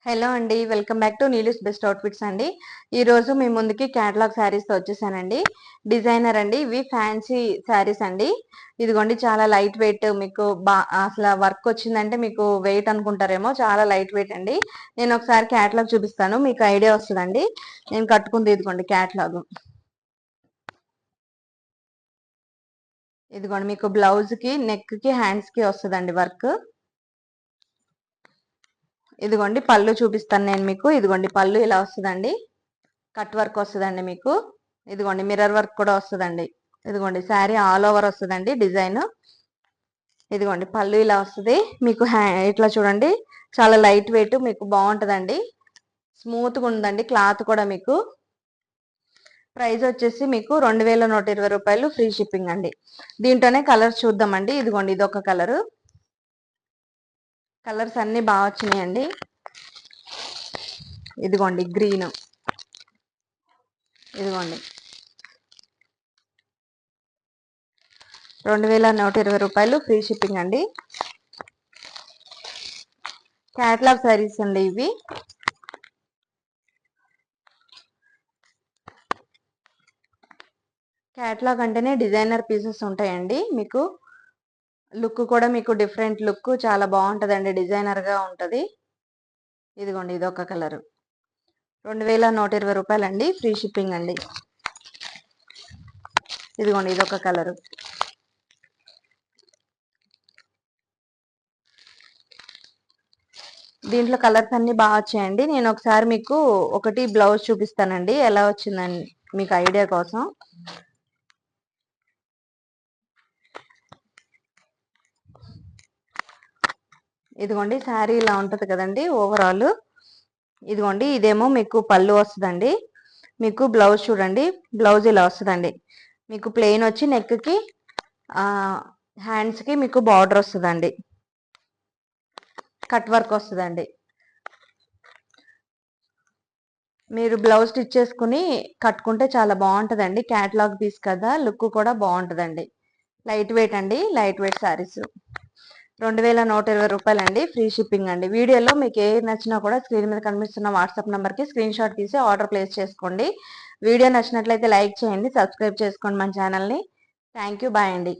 Hello అండి, welcome back to Neelu's best outfits అండి. ఈరోజు మీ ముందుకి క్యాటలాగ్ శారీస్తో వచ్చేసానండి. డిజైనర్ అండి, ఇవి ఫ్యాన్సీ శారీస్ అండి. ఇదిగోండి, చాలా లైట్ వెయిట్. మీకు అసలు వర్క్ వచ్చిందంటే మీకు వెయిట్ అనుకుంటారేమో, చాలా లైట్ వెయిట్ అండి. నేను ఒకసారి క్యాటలాగ్ చూపిస్తాను, మీకు ఐడియా వస్తుందండి. నేను కట్టుకుంది ఇదిగోండి క్యాటలాగ్. ఇదిగోండి, మీకు బ్లౌజ్ కి, నెక్ కి, హ్యాండ్స్ కి వస్తుందండి వర్క్. ఇదిగోండి పళ్ళు చూపిస్తాను నేను మీకు. ఇదిగోండి పళ్ళు ఇలా వస్తుందండి, కట్ వర్క్ వస్తుందండి మీకు. ఇదిగోండి మిర్రర్ వర్క్ కూడా వస్తుందండి. ఇదిగోండి శారీ ఆల్ ఓవర్ వస్తుందండి డిజైన్. ఇదిగోండి పళ్ళు ఇలా వస్తుంది మీకు. ఇట్లా చూడండి, చాలా లైట్ వెయిట్, మీకు బాగుంటుందండి. స్మూత్గా ఉందండి క్లాత్ కూడా మీకు. ప్రైస్ వచ్చేసి మీకు 2120 రూపాయలు, ఫ్రీ షిప్పింగ్ అండి. దీంట్లోనే కలర్స్ చూద్దామండి. ఇదిగోండి ఇదొక కలరు. కలర్స్ అన్ని బాగా వచ్చినాయండి. ఇదిగోండి గ్రీన్. ఇదిగోండి 2120 రూపాయలు, ఫ్రీ షిప్పింగ్ అండి. క్యాటలాగ్ శారీస్ అండి ఇవి. క్యాటలాగ్ అంటేనే డిజైనర్ పీసెస్ ఉంటాయండి. మీకు లుక్ కూడా మీకు డిఫరెంట్ లుక్, చాలా బాగుంటుందండి, డిజైనర్ గా ఉంటుంది. ఇదిగోండి ఇదొక కలర్. 2120 రూపాయలండి, ఫ్రీ షిప్పింగ్ అండి. ఇదిగోండి ఇదొక కలరు. దీంట్లో కలర్స్ అన్ని బాగా వచ్చాయండి. నేను ఒకసారి మీకు ఒకటి బ్లౌజ్ చూపిస్తానండి, ఎలా వచ్చిందని మీకు ఐడియా కోసం. ఇదిగోండి శారీ ఇలా ఉంటది కదండి ఓవరాల్. ఇదిగోండి ఇదేమో మీకు పళ్ళు వస్తుందండి. మీకు బ్లౌజ్ చూడండి, బ్లౌజ్ ఇలా వస్తుందండి. మీకు ప్లెయిన్ వచ్చి నెక్ కి, హ్యాండ్స్ కి మీకు బార్డర్ వస్తుందండి, కట్ వర్క్ వస్తుందండి. మీరు బ్లౌజ్ స్టిచ్ చేసుకుని కట్టుకుంటే చాలా బాగుంటుందండి. క్యాటలాగ్ పీస్ కదా, లుక్ కూడా బాగుంటుందండి. లైట్ వెయిట్ అండి, లైట్ వెయిట్ శారీస్. 2120 రూపాయలండి, ఫ్రీ షిప్పింగ్ అండి. వీడియోలో మీకు ఏ నచ్చినా కూడా స్క్రీన్ మీద కనిపిస్తున్న వాట్సాప్ నెంబర్కి స్క్రీన్ షాట్ తీసి ఆర్డర్ ప్లేస్ చేసుకోండి. వీడియో నచ్చినట్లయితే లైక్ చేయండి, సబ్స్క్రైబ్ చేసుకోండి మన ఛానల్ని. థ్యాంక్ యూ, బాయ్ అండి.